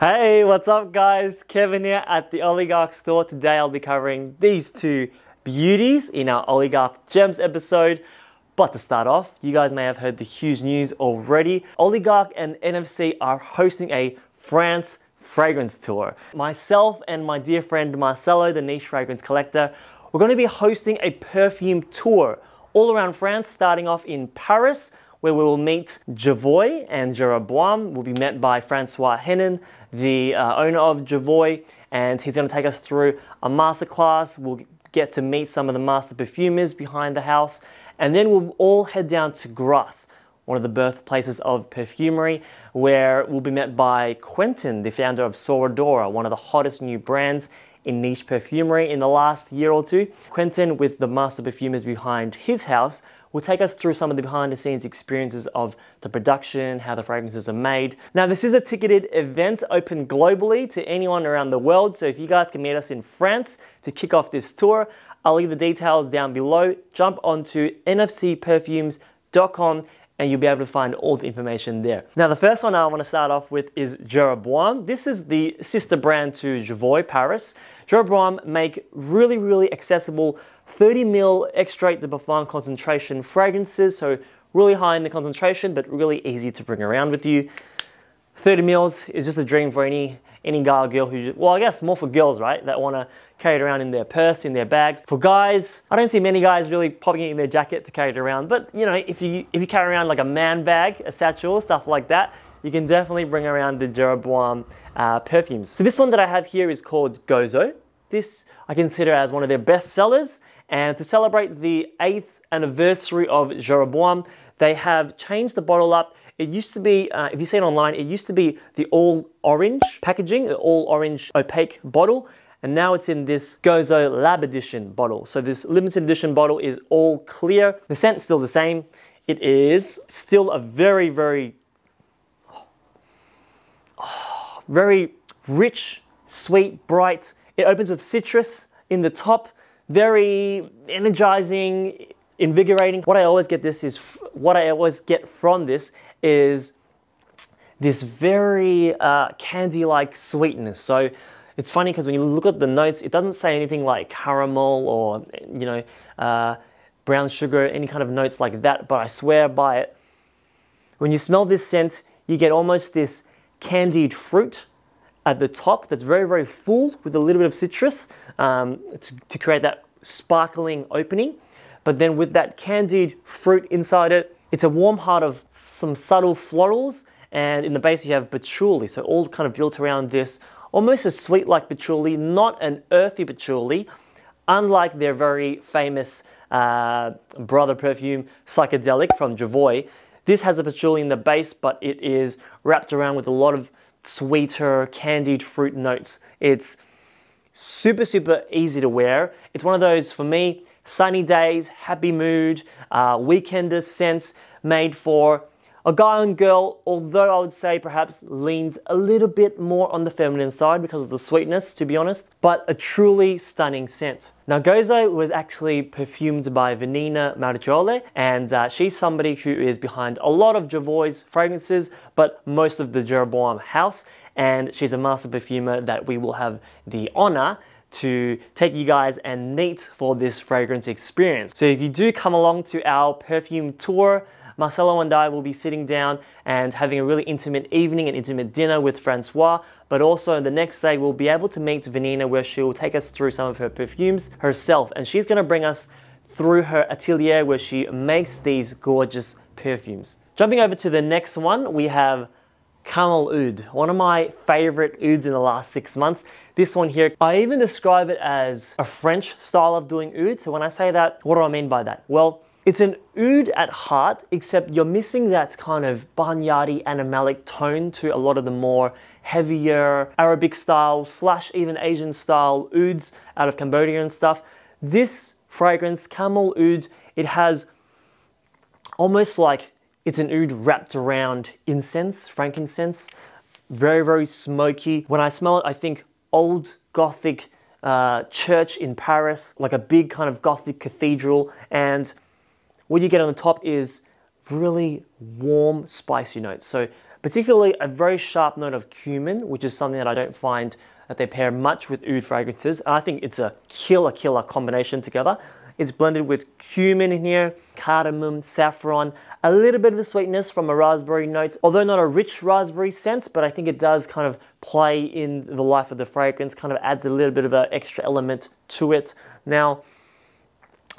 Hey, what's up guys? Kevin here at the Oligarch store. Today I'll be covering these two beauties in our Oligarch Gems episode. But to start off, you guys may have heard the huge news already. Oligarch and NFC are hosting a France fragrance tour. Myself and my dear friend Marcelo, the niche fragrance collector, we're going to be hosting a perfume tour all around France, starting off in Paris, where we will meet JOVOY and JEROBOAM. We'll be met by Francois Henin, the owner of JOVOY, and he's going to take us through a masterclass. We'll get to meet some of the master perfumers behind the house, and then we'll all head down to Grasse, one of the birthplaces of perfumery, where we'll be met by Quentin, the founder of SORA DORA, one of the hottest new brands in niche perfumery in the last year or two. Quentin, with the master perfumers behind his house, will take us through some of the behind-the-scenes experiences of the production, how the fragrances are made. Now, this is a ticketed event open globally to anyone around the world, so if you guys can meet us in France to kick off this tour, I'll leave the details down below. Jump onto nfcperfumes.com and you'll be able to find all the information there. Now, the first one I want to start off with is JEROBOAM. This is the sister brand to JOVOY Paris. JEROBOAM make really accessible 30 ml extrait de parfum concentration fragrances, so really high in the concentration, but really easy to bring around with you. 30 mls is just a dream for any guy or girl who, well, I guess more for girls, right, that want to carry it around in their purse, in their bags. For guys, I don't see many guys really popping it in their jacket to carry it around, but you know, if you carry around like a man bag, a satchel, stuff like that, you can definitely bring around the JEROBOAM perfumes. So this one that I have here is called Gozo. This I consider as one of their best sellers, and to celebrate the 8th anniversary of JEROBOAM, they have changed the bottle up. It used to be, if you see it online, it used to be the all orange packaging, the all orange opaque bottle, and now it's in this Gozo Lab Edition bottle. So this limited edition bottle is all clear. The scent's still the same. It is still a very rich, sweet, bright. It opens with citrus in the top. Very energizing, invigorating. What I always get from this is this very candy-like sweetness. So it's funny because when you look at the notes, it doesn't say anything like caramel or brown sugar, any kind of notes like that. But I swear by it, when you smell this scent, you get almost this candied fruit at the top that's very full with a little bit of citrus to create that sparkling opening. But then with that candied fruit inside it, it's a warm heart of some subtle florals, and in the base you have patchouli. So all kind of built around this, almost a sweet like patchouli, not an earthy patchouli, unlike their very famous brother perfume, Psychedelic from JOVOY. This has a patchouli in the base, but it is wrapped around with a lot of sweeter candied fruit notes. It's super easy to wear. It's one of those, for me, sunny days, happy mood, weekender scents made for a guy and girl, although I would say perhaps leans a little bit more on the feminine side because of the sweetness, to be honest, but a truly stunning scent. Now, Gozo was actually perfumed by Vanina Marchiole, and she's somebody who is behind a lot of JOVOY's fragrances, but most of the JEROBOAM house, and she's a master perfumer that we will have the honor to take you guys and meet for this fragrance experience. So if you do come along to our perfume tour, Marcelo and I will be sitting down and having a really intimate evening, an intimate dinner with Francois, but also the next day we'll be able to meet Vanina, where she will take us through some of her perfumes herself, and she's going to bring us through her atelier where she makes these gorgeous perfumes. Jumping over to the next one, we have Camel Oud, one of my favorite ouds in the last 6 months. This one here, I even describe it as a French style of doing oud. So when I say that, what do I mean by that? Well, it's an oud at heart, except you're missing that kind of barnyardy animalic tone to a lot of the more heavier Arabic style / even Asian style ouds out of Cambodia and stuff. This fragrance, Camel Oud, it has almost like it's an oud wrapped around incense, frankincense. Very smoky. When I smell it, I think old Gothic church in Paris, like a big kind of Gothic cathedral, and what you get on the top is really warm, spicy notes. So particularly a very sharp note of cumin, which is something that I don't find that they pair much with oud fragrances. And I think it's a killer combination together. It's blended with cumin in here, cardamom, saffron, a little bit of a sweetness from a raspberry note, although not a rich raspberry scent, but I think it does kind of play in the life of the fragrance, kind of adds a little bit of an extra element to it. Now,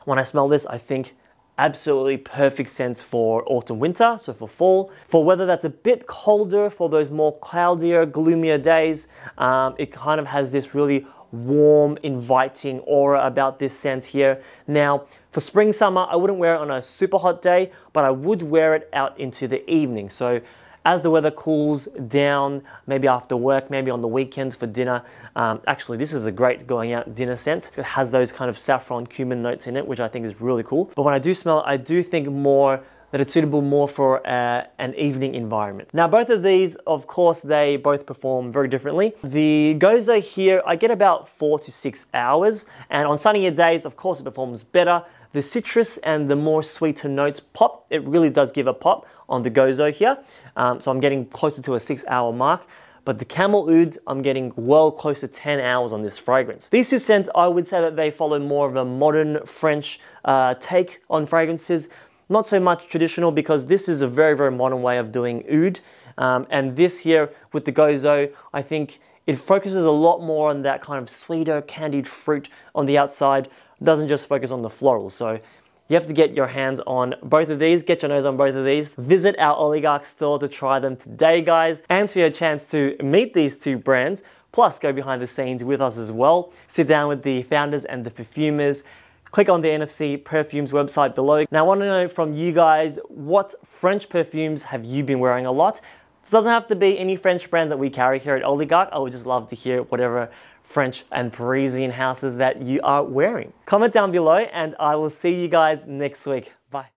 when I smell this, I think absolutely perfect scent for autumn winter, so for fall. For weather that's a bit colder, for those more cloudier, gloomier days, it kind of has this really warm, inviting aura about this scent here. Now, for spring, summer, I wouldn't wear it on a super hot day, but I would wear it out into the evening. So as the weather cools down, maybe after work, maybe on the weekends for dinner. Actually, this is a great going out dinner scent. It has those kind of saffron cumin notes in it, which I think is really cool. But when I do smell it, I do think more that it's suitable more for an evening environment. Now, both of these, of course, they both perform very differently. The Gozo here, I get about 4 to 6 hours, and on sunnier days, of course, it performs better. The citrus and the more sweeter notes pop. It really does give a pop on the Gozo here. So I'm getting closer to a 6-hour mark. But the Camel Oud, I'm getting well close to 10 hours on this fragrance. These two scents, I would say that they follow more of a modern French take on fragrances. Not so much traditional, because this is a very modern way of doing oud. And this here with the Gozo, I think it focuses a lot more on that kind of sweeter candied fruit on the outside. It doesn't just focus on the floral. So you have to get your hands on both of these, get your nose on both of these. Visit our Oligarch store to try them today, guys, and for your chance to meet these two brands, plus go behind the scenes with us as well. Sit down with the founders and the perfumers. Click on the NFC Perfumes website below. Now, I want to know from you guys, what French perfumes have you been wearing a lot? It doesn't have to be any French brands that we carry here at Oligarch. I would just love to hear whatever French and Parisian houses that you are wearing. Comment down below, and I will see you guys next week. Bye.